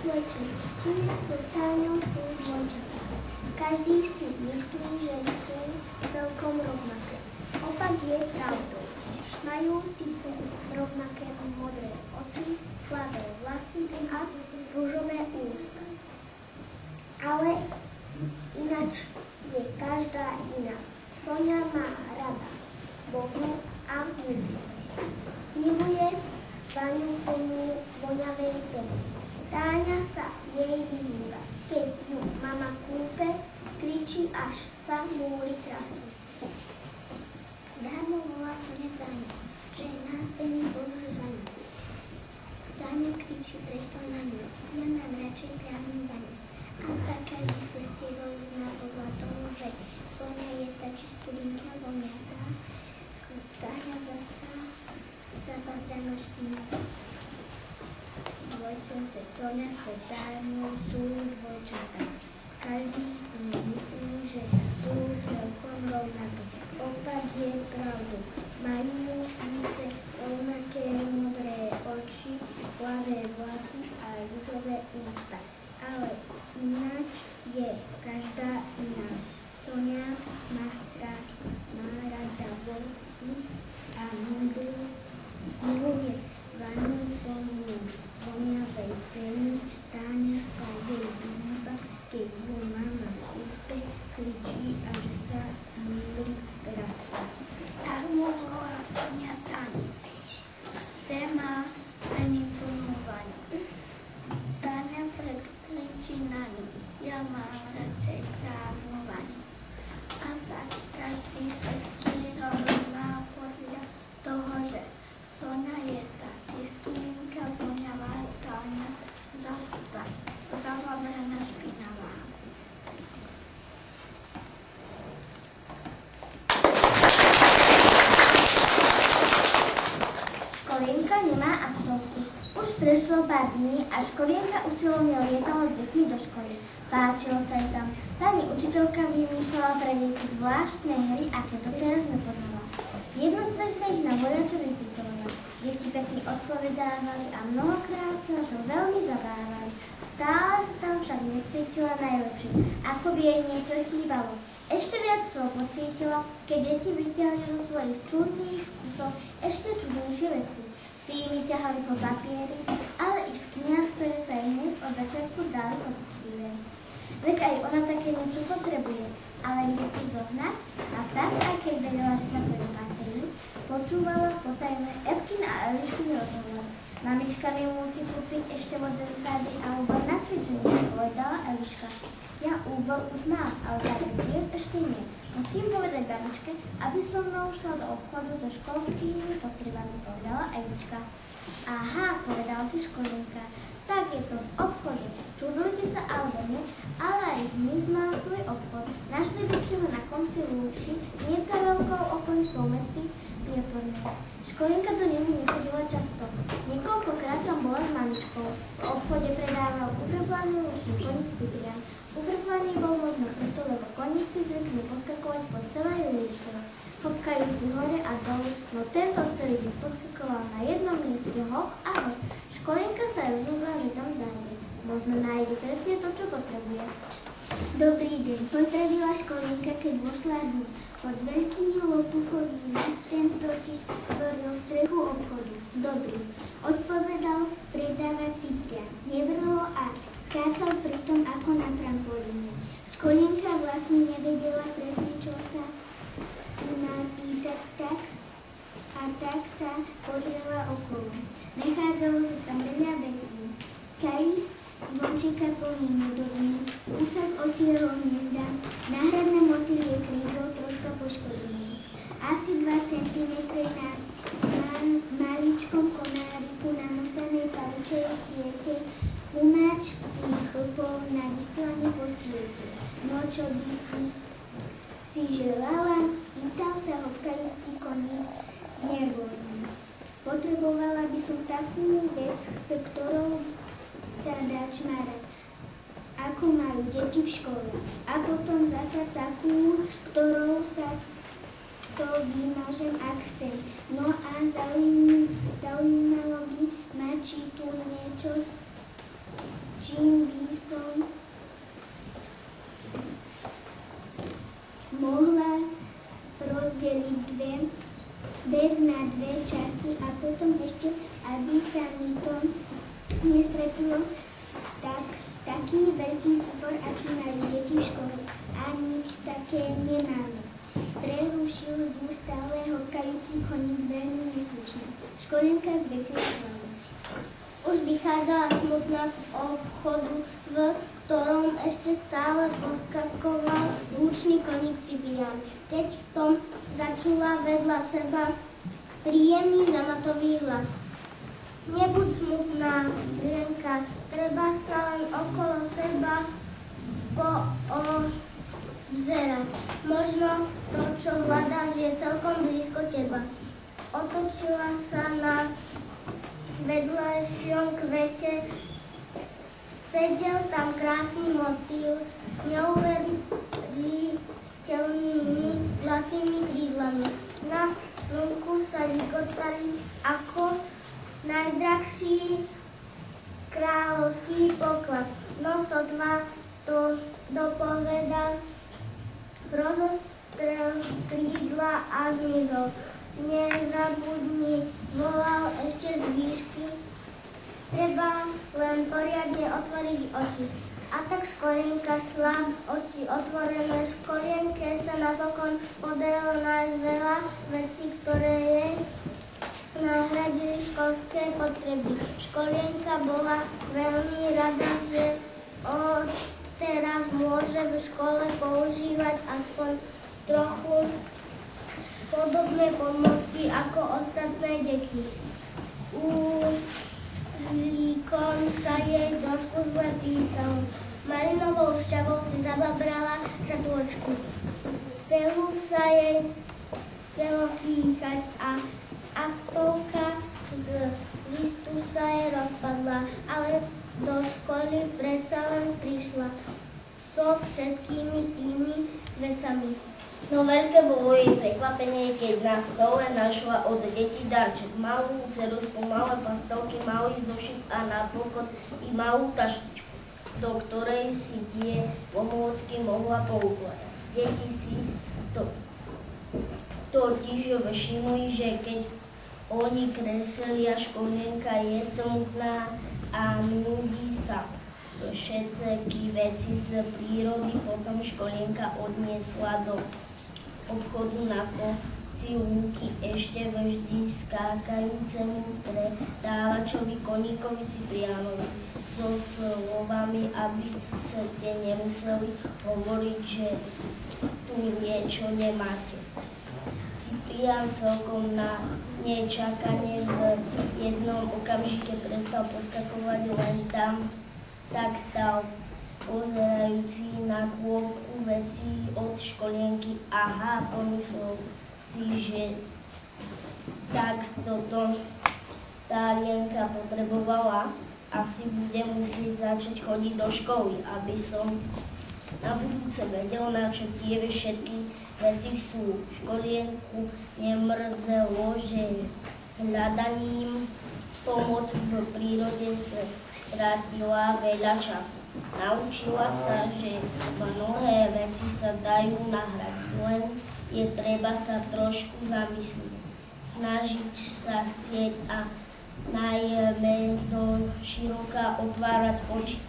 Dvojčata sú Táňou sú dvojčatá. Každý si myslí, že sú celkom rovnaké. Opak je pravdou. Majú síce rovnaké modré oči, tmavé vlasy a ružové ústa. Ale ináč je každá iná. Soňa má rada Bohu a ľudí. Miluje Vaňu tomu voňavej peny. Táňa sa jej vyhýba. Keď ju mama kúpe, kričí, až sa múry trasú. Dávno volá Soňa Táňu, že na peny Boží Vaňu. Táňa kričí preto na ňu. Ja mám radšej prázdnu Vaňu. A taká vysestievajú znávova tomu, že Soňa je tá čistulinka voňavá. Táňa zastá zabavľanou špinkou. Dvojčence Soňa sa Táňou sú dvojčatá. Každý si myslí, že sú celkom rovnaké. Opak je pravdu. Majú síce rovnaké modré oči, tmavé vlasy a ružové ústa. Ale ináč je každá iná. Soňa má rada Bohu a ľudí. Miluje Vaňu tomu voňavej peny. Táňa sa jej vyhýba, keď ju mama kúpe, kričí, až sa múry trasú. Tak mu volá Soňa Táňu, že má peny plnú Vaňu. Táňa preto kričí na ňu, ja mám radšej prázdnu Vaňu. A tak každý sa rovná podľa toho, že Soňa je tá čistulinka voňavá, Táňa zas tá zavavrená špinavá. Školienka nemá aktovku. Už prešlo pár dní a školienka usilovne lietala s deťmi do školy. Páčilo sa jej tam. Pani učiteľka vymýšľala pre deti zvláštne hry, aké doteraz nepoznala. Jednostej sa ich na voľačo vypýtovala. Deti pekne odpovedávali a mnohokrát sa to veľmi zabávali. Stále sa tam však necítila najlepšie, ako by jej niečo chýbalo. Ešte viac to pocítila, keď deti vyťahli zo svojich čudných kusov ešte čudnejšie veci. Tí vyťahali po papieri, ale i v knihách, ktoré sa jej hneď od začiatku zdali poctivé. Veď aj ona také niečo potrebuje, ale kde to zohnať? A tak, aj keď vedela, že sa to nepatrí, počúvala potajme Evkin a Eliškin rozhovor. Mamička mi musí kúpiť ešte vodné fázy a úbor na cvičenie, povedala Eliška. Ja úbor už mám, ale taký dier ešte nie. Musím povedať babičke, aby so mnou šla do obchodu so školskými potrebami, povedala Eliška. Aha, povedala si školinka. Tak je to v obchode. Čudujte sa alebo nie, ale aj dnes má svoj obchod. Našli by ste ho na konci lúčky, nie za veľkou okolí somety, pieforné. Školinka do neho nechodila často. Niekoľkokrát tam bola s mamičkou. V obchode predával upreplený lučný koník Ciprian. Upreplený bol možno preto, lebo koníky zvykli podskakovať po celej lúčke. Hopkajú si hore a dolu, no tento celý deň poskakoval na jednom mieste hop a hop. Školinka sa rozhodla, že tam zájde. Možno nájde presne to, čo potrebuje. Dobrý deň, pozdravila školinka, keď vošla dnu. Pod veľký lopuchový listen totiž tvoril strechu obchodu. Dobrý, odpovedal predávať Ciprian. Nevrlo a skákal pritom ako na trampolíne. Školinka vlastne nevedela presne, čo sa si má pýtať tak sa pozrela okolo. Nachádzalo sa tam veľa vecí. Kalich zvončíka plný medoviny, úsak osieho hniezda, náhradné motýlie krídlo troška poškodené. Asi 2 cm na maličkom konáriku namotanej pavučej siete, umáč psích chlpov na vyslane po striete. No čo by si želala? Spýtal sa hopkajúci koník nervózny. Potrebovala by som takú vec, s ktorou sa dá čmárať, ako majú deti v škole. A potom zasa takú, ktorou sa to vymažem, ak chcem. No a zaujímalo by ma, či tu niečo čím by som mohla rozdeliť vec na dve časti a potom ešte, aby sa mi to nestretlo, taký veľký kufor, aký majú deti v škole. A nič také nemáme. Prerušil ju stále horkajúci koník veľmi neslušne. Školienka zvesila hlavu. Už vychádzala smutná z obchodu, v ktorom ešte stále poskakoval hlučný koník Ciprián. Keď v tom začula vedľa seba príjemný zamatový hlas. Nebuď smutná, Lienka, treba sa len okolo seba poobzerať. Možno to, čo hľadáš, je celkom blízko teba. Otočila sa na vedľajšom kvete. Sedel tam krásny motýl s neuveriteľnými zlatými krídlami. Na slnku sa likotali ako najdrahší kráľovský poklad. No sotva to dopovedal, rozostrel krídla a zmizol. Nezabudni, volal ešte z výšky. Treba len poriadne otvoriť oči. A tak školienka šla, oči otvorené. Školienke sa napokon podarilo nájsť veľa vecí, ktoré jej nahradili školské potreby. Školienka bola veľmi rada, že teraz môže v škole používať aspoň trochu podobné pomôcky ako ostatné deti. Líkom sa jej trošku zle písalo. Malinovou šťavou si zababrala šatôčku. Spelu sa jej chcelo kýchať a aktovka z listu sa jej rozpadla, ale do školy predsa len prišla so všetkými tými vecami. No veľké bolo jej prekvapenie, keď na stole našla od detí darček. Malú ceruzku, malé pastelky, malý zošit a napokon i malú taštičku, do ktorej si tie pomôcky mohla poukladať. Deti si totiž všimli, že keď oni kreslili a školienka je smutná a nudí sa. Všetky veci z prírody potom školienka odniesla do obchodu na konci lúky ešte vždy skákajúcemu predávačovi koníkovi Cipriánovi so slovami, aby ste nemuseli hovoriť, že tu niečo nemáte. Ciprián celkom na nečakanie v jednom okamžite prestal poskakovať, len tam tak stal pozerajúci na kôpku vecí od školienky. Aha, pomyslel si, že tak toto tá Lienka potrebovala. Asi bude musieť začať chodiť do školy, aby som na budúce vedel, na čo tie všetky veci sú. Školienku nemrzelo, že hľadaním pomoc v prírode sa stratila veľa času. Naučila sa, že mnohé veci sa dajú nahradiť, len je treba sa trošku zamyslieť, snažiť sa chcieť a najmä do široka otvárať oči.